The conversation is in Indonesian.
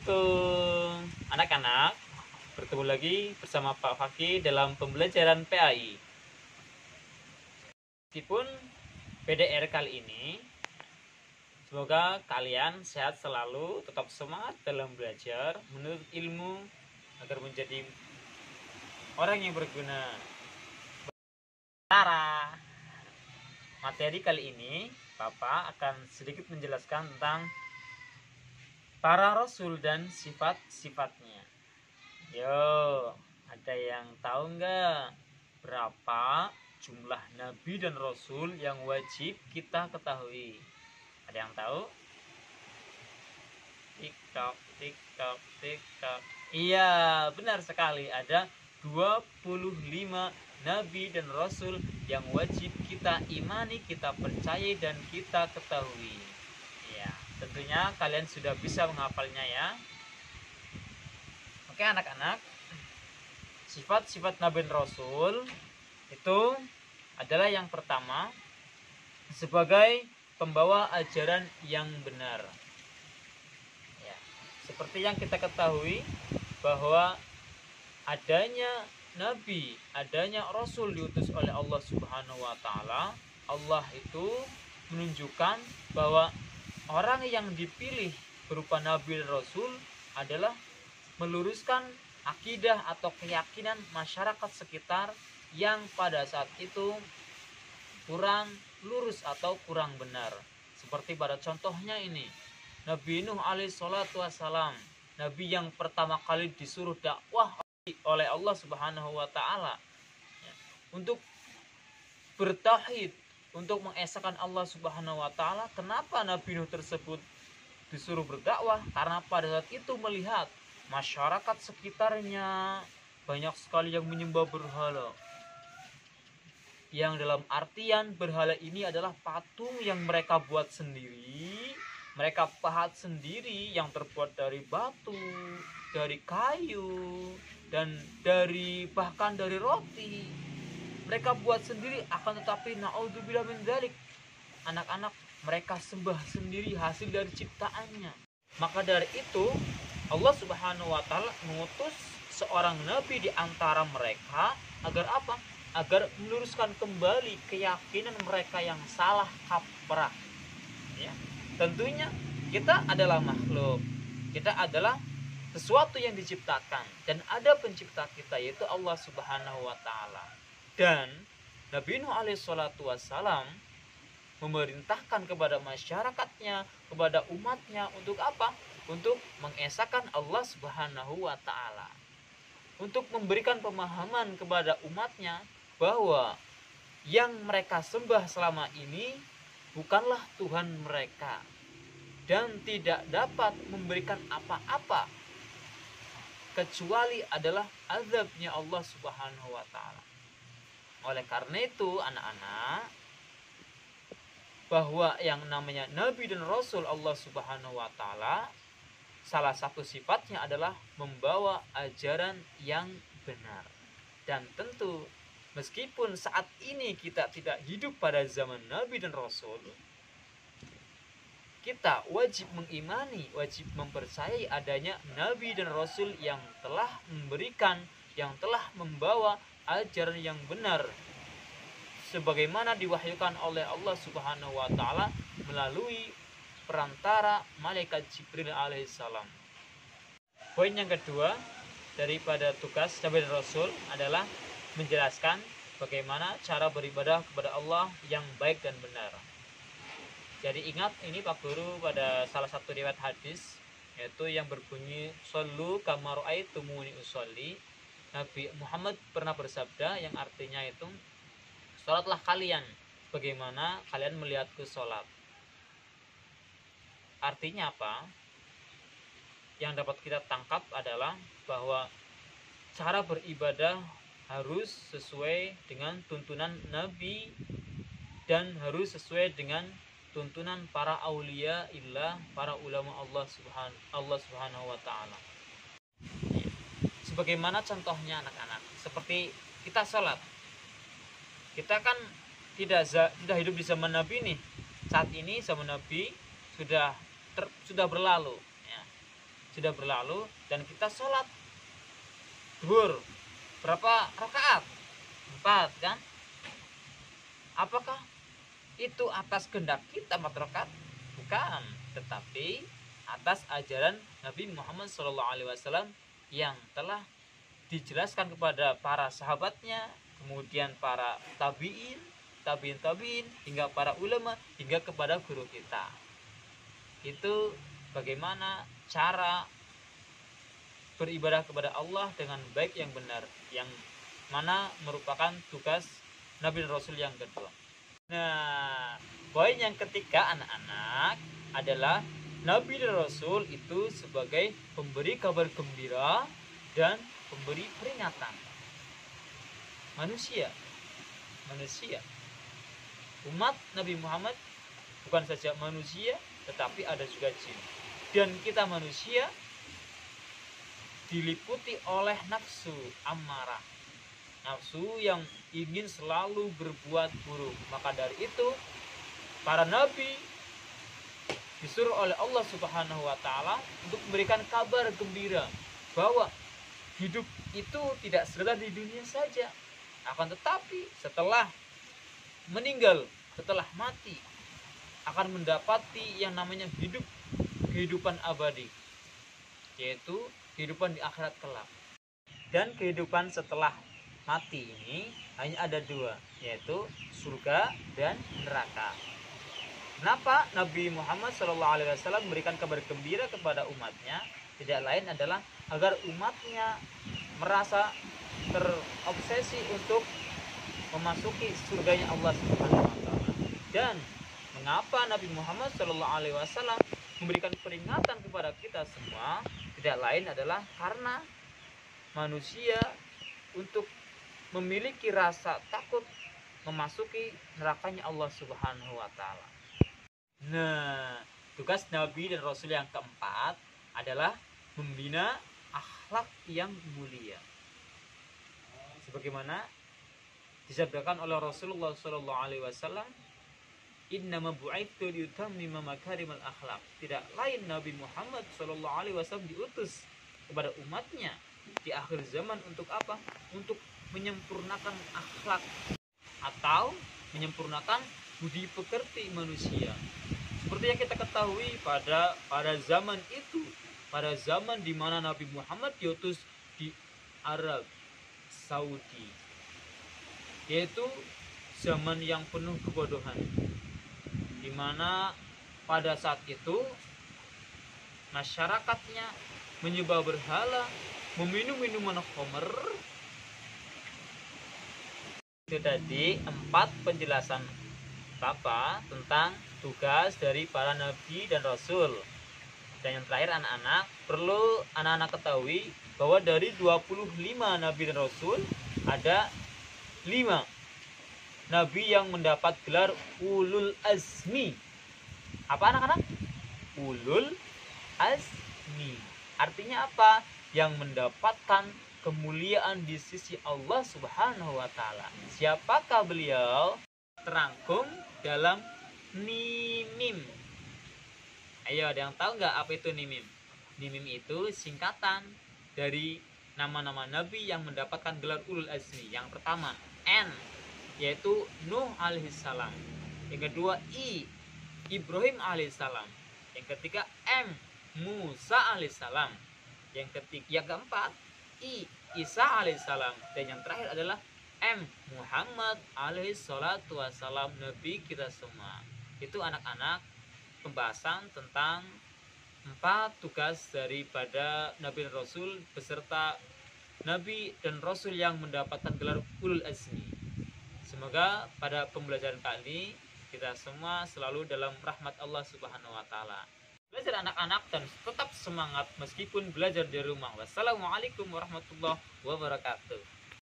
Assalamualaikum anak-anak, bertemu lagi bersama Pak Fakih dalam pembelajaran PAI. Meskipun PDR kali ini, semoga kalian sehat selalu, tetap semangat dalam belajar, menuntut ilmu agar menjadi orang yang berguna. Tara, materi kali ini Bapak akan sedikit menjelaskan tentang para rasul dan sifat-sifatnya. Yo, ada yang tahu nggak berapa jumlah nabi dan rasul yang wajib kita ketahui? Ada yang tahu? Tiktok, tiktok, tiktok. Iya, benar sekali. Ada 25 nabi dan rasul yang wajib kita imani, kita percayai, dan kita ketahui. Ya, tentunya kalian sudah bisa menghafalnya ya. Oke anak-anak, sifat-sifat Nabi dan Rasul itu adalah yang pertama, sebagai pembawa ajaran yang benar. Ya, seperti yang kita ketahui bahwa adanya Nabi, adanya Rasul diutus oleh Allah Subhanahu wa Ta'ala. Allah itu menunjukkan bahwa orang yang dipilih berupa Nabi dan Rasul adalah meluruskan akidah atau keyakinan masyarakat sekitar yang pada saat itu kurang lurus atau kurang benar. Seperti pada contohnya ini, Nabi Nuh alaihissalatu wassalam, Nabi yang pertama kali disuruh dakwah oleh Allah Subhanahu wa Ta'ala untuk bertauhid, untuk mengesahkan Allah Subhanahu wa Ta'ala. Kenapa Nabi Nuh tersebut disuruh berdakwah? Karena pada saat itu melihat masyarakat sekitarnya banyak sekali yang menyembah berhala, yang dalam artian berhala ini adalah patung yang mereka buat sendiri, mereka pahat sendiri, yang terbuat dari batu, dari kayu, dan bahkan dari roti. Mereka buat sendiri, akan tetapi naudzubillah min dzalik, anak-anak, mereka sembah sendiri hasil dari ciptaannya. Maka dari itu Allah Subhanahu wa Ta'ala mengutus seorang nabi di antara mereka agar apa? Agar meluruskan kembali keyakinan mereka yang salah kaprah. Ya, tentunya kita adalah makhluk, kita adalah sesuatu yang diciptakan, dan ada pencipta kita yaitu Allah Subhanahu wa Ta'ala. Dan Nabi Nuh alaihissalatu wassalam memerintahkan kepada masyarakatnya, kepada umatnya untuk apa? Untuk mengesahkan Allah Subhanahu wa Ta'ala, untuk memberikan pemahaman kepada umatnya bahwa yang mereka sembah selama ini bukanlah Tuhan mereka dan tidak dapat memberikan apa-apa kecuali adalah azabnya Allah Subhanahu wa Ta'ala. Oleh karena itu anak-anak, bahwa yang namanya Nabi dan Rasul Allah Subhanahu wa Ta'ala, salah satu sifatnya adalah membawa ajaran yang benar. Dan tentu meskipun saat ini kita tidak hidup pada zaman Nabi dan Rasul, kita wajib mengimani, wajib mempercayai adanya Nabi dan Rasul yang telah memberikan, yang telah membawa ajaran yang benar, sebagaimana diwahyukan oleh Allah Subhanahu wa Ta'ala melalui perantara malaikat Jibril alaihissalam. Poin yang kedua daripada tugas Nabi dan Rasul adalah menjelaskan bagaimana cara beribadah kepada Allah yang baik dan benar. Jadi ingat ini Pak Guru pada salah satu riwayat hadis, yaitu yang berbunyi shollu kama ra'aitumuni usolli. Nabi Muhammad pernah bersabda yang artinya itu, sholatlah kalian bagaimana kalian melihatku sholat. Artinya apa? Yang dapat kita tangkap adalah bahwa cara beribadah harus sesuai dengan tuntunan Nabi dan harus sesuai dengan tuntunan para aulia illah, para ulama Allah Subhanahu wa Ta'ala. Sebagaimana contohnya anak-anak, seperti kita sholat, kita kan tidak hidup di zaman Nabi nih. Saat ini zaman Nabi sudah berlalu ya. sudah berlalu dan kita sholat zuhur berapa rakaat? 4 kan? Apakah itu atas kehendak kita 4 rakaat? Bukan, tetapi atas ajaran Nabi Muhammad SAW yang telah dijelaskan kepada para sahabatnya, kemudian para tabiin, tabiin, hingga para ulama, hingga kepada guru kita. Itu bagaimana cara beribadah kepada Allah dengan baik yang benar, yang mana merupakan tugas Nabi dan Rasul yang kedua. Nah, poin yang ketiga anak-anak adalah Nabi dan Rasul itu sebagai pemberi kabar gembira dan pemberi peringatan. Manusia, umat Nabi Muhammad bukan saja manusia, tetapi ada juga jin. Dan kita manusia diliputi oleh nafsu amarah, nafsu yang ingin selalu berbuat buruk. Maka dari itu para nabi disuruh oleh Allah Subhanahu wa taala untuk memberikan kabar gembira bahwa hidup itu tidak sekedar di dunia saja, akan tetapi setelah meninggal, setelah mati akan mendapati yang namanya kehidupan abadi, yaitu kehidupan di akhirat kelak. Dan kehidupan setelah mati ini hanya ada 2, yaitu surga dan neraka. Kenapa Nabi Muhammad SAW memberikan kabar gembira kepada umatnya? Tidak lain adalah agar umatnya merasa terobsesi untuk memasuki surganya Allah Subhanahu wa taala. Dan mengapa Nabi Muhammad SAW memberikan peringatan kepada kita semua? Tidak lain adalah karena manusia untuk memiliki rasa takut memasuki nerakanya Allah Subhanahu wa taala. Nah, tugas Nabi dan Rasul yang keempat adalah membina akhlak yang mulia. Sebagaimana disabdakan oleh Rasulullah SAW, "Innama bu'itsu liyutammima makarimal akhlak." Tidak lain Nabi Muhammad SAW diutus kepada umatnya di akhir zaman untuk apa? Untuk menyempurnakan akhlak atau menyempurnakan budi pekerti manusia. Seperti yang kita ketahui pada zaman itu, pada zaman di mana Nabi Muhammad diutus di Arab Saudi, yaitu zaman yang penuh kebodohan, di mana pada saat itu masyarakatnya menyembah berhala, meminum minuman khamr. Itu tadi 4 penjelasan Bapak tentang tugas dari para nabi dan rasul. Dan yang terakhir anak-anak, perlu anak-anak ketahui bahwa dari 25 nabi dan rasul ada 5 nabi yang mendapat gelar ulul azmi. Apa anak-anak? Ulul azmi. Artinya apa? Yang mendapatkan kemuliaan di sisi Allah Subhanahu wa taala. Siapakah beliau? Terangkum dalam nimim. Ayo, ada yang tahu nggak apa itu nimim? Nimim itu singkatan dari nama-nama nabi yang mendapatkan gelar ulul azmi. Yang pertama N, yaitu Nuh alaihissalam. Yang kedua I, Ibrahim alaihissalam. Yang ketiga M, Musa alaihissalam. Yang keempat I, Isa alaihissalam. Dan yang terakhir adalah M, Muhammad alaihissalatu wassalam, nabi kita semua. Itu anak-anak pembahasan tentang 4 tugas daripada Nabi dan Rasul beserta Nabi dan Rasul yang mendapatkan gelar ulul azmi. Semoga pada pembelajaran kali ini kita semua selalu dalam rahmat Allah Subhanahu wa taala. Belajar anak-anak dan tetap semangat meskipun belajar di rumah. Wassalamualaikum warahmatullahi wabarakatuh.